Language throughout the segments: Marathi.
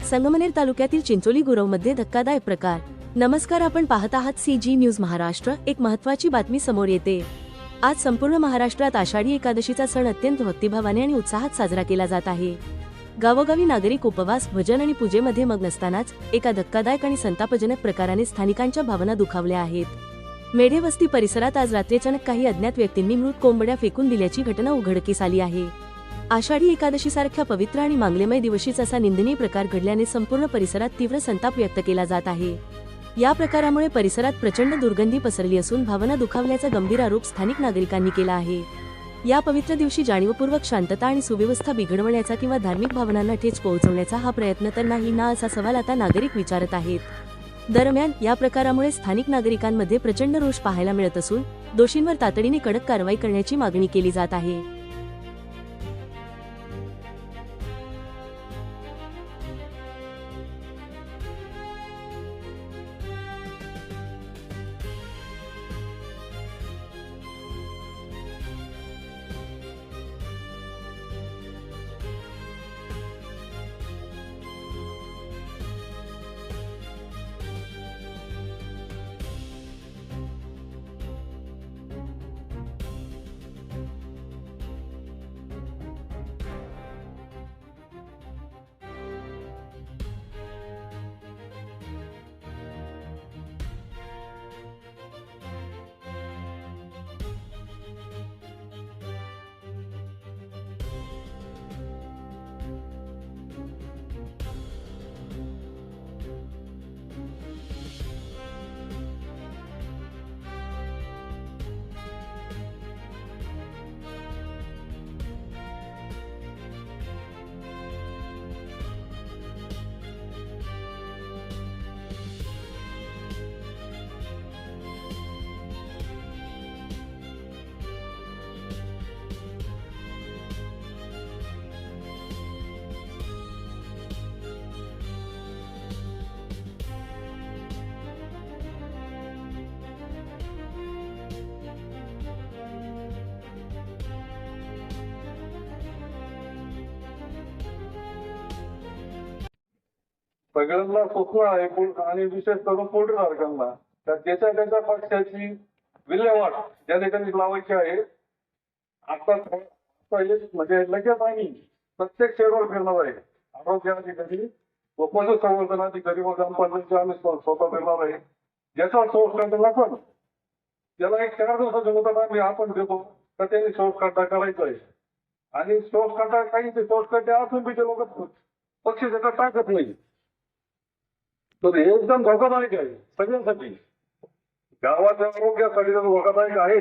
संगमनेर तालुक्यातील चिंचोली गुरवमध्ये धक्कादायक प्रकार। नमस्कार, आपण पाहत आहात CG न्यूज महाराष्ट्र। एक महत्त्वाची बातमी समोर येते। आज संपूर्ण महाराष्ट्रात आषाढी एकादशीचा सण अत्यंत भक्तिभावाने आणि उत्साहात साजरा केला जात आहे। गावोगावी नागरिक उपवास, भजन आणि पूजेमध्ये मग्न असतानाच एका धक्कादायक आणि संतापजनक प्रकाराने स्थानिकांच्या भावना दुखावल्या आहेत। मेढे वस्ती परिसरात आज रात्री अचानक काही अज्ञात व्यक्तींनी मृत कोंबड्या फेकून दिल्याची घटना उघडकीस आली आहे। आषाढी एकादशीसारख्या पवित्र आणि मांगलेमय दिवशीच असा निंदनीय प्रकार घडल्याने संपूर्ण परिसरात तीव्र संताप व्यक्त केला जात आहे। या प्रकारामुळे परिसरात प्रचंड दुर्गंधी पसरली असून भावना दुखावल्याचा गंभीर आरोप स्थानिक नागरिकांनी केला आहे। या पवित्र दिवशी जाणीवपूर्वक शांतता आणि सुव्यवस्था बिघडवण्याचा किंवा धार्मिक भावनांना ठेच पोहोचवण्याचा हा प्रयत्न तर नाही ना, असा सवाल आता नागरिक विचारत आहेत। दरम्यान या प्रकारामुळे स्थानिक नागरिकांमध्ये प्रचंड रोष पाहायला मिळत असून दोषींवर तातडीने कडक कारवाई करण्याची मागणी केली जात आहे। सगळ्यांना स्वप्न आहे आणि विशेष करून पोल्ट्रीधारकांना त्याच्या पक्षाची विल्हेवाट ज्या ठिकाणी लावायची आहे। आता म्हणजे लगेच आम्ही प्रत्येक शेडवर फिरणार आहे। आरोग्य अधिकारी व पशुसंवर्धन अधिकारी व ग्रामपंचायतचे आम्ही स्वतः फिरणार आहे। ज्याचा सोर्स खड्डा नसेल त्याला एक 4 दिवसाच्या मुदत आम्ही आपण देतो तर त्यांनी सोर्स खड्डा करायचा आहे। आणि सोर्स खड्डा काही सोर्स खड्डे असून बी ते लोक पक्षी त्याच्यात टाकत नाही, तर हे एकदम धोकादायक आहे सगळ्यांसाठी। गावाच्या आरोग्यासाठी तर धोकादायक आहे,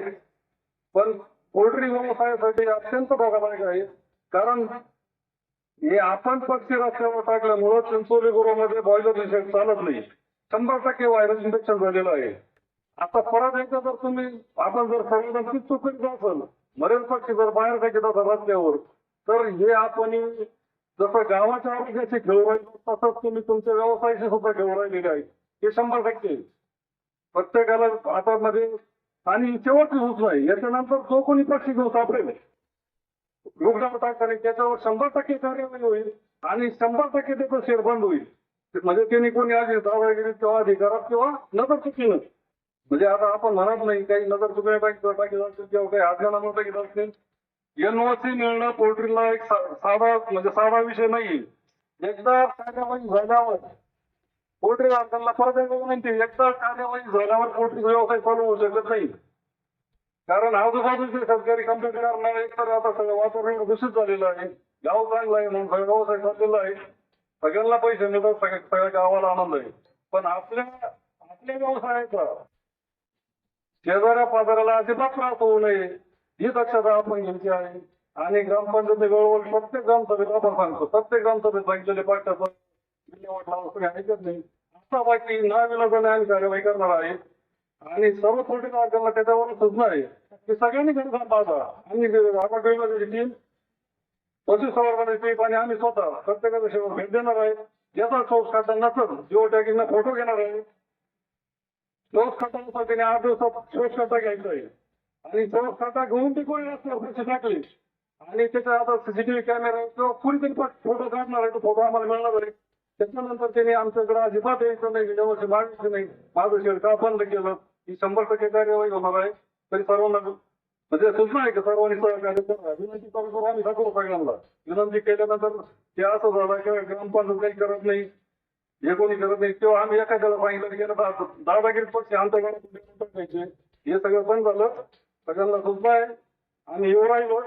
पण पोल्ट्री व्यवसायासाठी अत्यंत धोकादायक आहे। कारण हे आपण पक्षी रस्त्यावर टाकल्यामुळं चिंचोली गुरवमध्ये बॉयलर इन्फेक्शन चालत नाही। 100% व्हायरल इन्फेक्शन झालेलं आहे। आता परत एकदा जर तुम्ही आपण जर संवेदनशील चूक करीत असाल, मरेल पक्षी जर बाहेर टाकत असाल रस्त्यावर, तर हे आपण जसं गावाच्या आरोग्याशी खेळू राहिले तसंच तुम्ही तुमच्या व्यवसायाशी सुद्धा खेळू राहिलेले आहे। हे 100% प्रत्येकाला आता मध्ये आणि शेवटची सूचना आहे, याच्यानंतर जो कोणी पक्षी घेऊन सापडेल लॉकडाऊन टाकताना त्याच्यावर 100% कार्यवाही होईल आणि 100% त्याचं शेड बंद होईल। म्हणजे त्यांनी कोणी आधी दादागिरी किंवा अधिकारात किंवा नजर चुकीनं, म्हणजे आता आपण म्हणत नाही काही नजर चुकीने टाकीत असतील किंवा काही अज्ञानानं टाकीत असतील। NOC मिळणं पोल्ट्रीला एक साधा विषय नाही। एकदा कार्यवाही झाल्यावर पोल्ट्री धारकांना परत एकदा विनंती, एकदा कार्यवाही झाल्यावर पोल्ट्री व्यवसाय चालू होऊ शकत नाही। कारण आजूबाजूचे शेतकरी कंप्लेंट करणार, एक तर आता सगळं वातावरण दूषित झालेलं आहे, गाव चांगलं आहे म्हणून सगळं व्यवसाय चाललेला आहे, सगळ्यांना पैसे मिळतात, सगळ्या गावाला आनंद आहे। पण आपल्या व्यवसायाचा शेजाऱ्या पाजाऱ्याला अजिबात त्रास होऊ नये ही दक्षता आपण घ्यायची आहे। आणि ग्रामपंचायत वेळोवेळी प्रत्येक ग्रामसभेत आपण सांगतो, प्रत्येक ग्रामसभेत सांगितलेले पक्षाचं विल्हेवाट लावून कोणी ऐकत नाही। असा बाकी नाविलाजाने आम्ही कार्यवाही करणार आहे आणि सर्व पोल्ट्रीधारकांना त्याच्यावर सूचना आहे की सगळ्यांनी घरी पाहता आणि आरोग्य टीम पशुसंवर्धनाची टीम आणि आम्ही स्वतः प्रत्येकाच्या शेवर भेट देणार आहे। ज्याचा सोर्स खड्डा नसेल जिओ टॅगिंगना फोटो घेणार आहे। सोर्स खड्डासाठी 8 दिवसात सोर्स खड्डा घ्यायचा आहे आणि सोर्स खड्डा घेऊन ती कोणी रस्त्यावर टाकली आणि त्याचा आता CCTV कॅमेरा किंवा कुणीतरी फोटो काढणार आहे, तो फोटो आम्हाला मिळणार आहे। त्याच्यानंतर त्यांनी आमच्याकडे अजिबात यायचं नाही, व्यवस्थित मागायचं नाही. माझं शेड का बंद केलं, ही 100% कार्यवाही होणार आहे. तरी सर्वांना म्हणजे सूचना आहे की सर्वांनी सहकार्य करा. विनंती करू आम्ही दाखवू सगळ्यांना. विनंती केल्यानंतर ते असं झालं की ग्रामपंचायत काही करत नाही, हे कोणी करत नाही. तेव्हा आम्ही एखाद्याला सांगितलं की दादागिरी पक्ष आमच्या घरात हे सगळं बंद झालं. सगळ्यांना सूचना आहे. आम्ही येऊ राहिलो.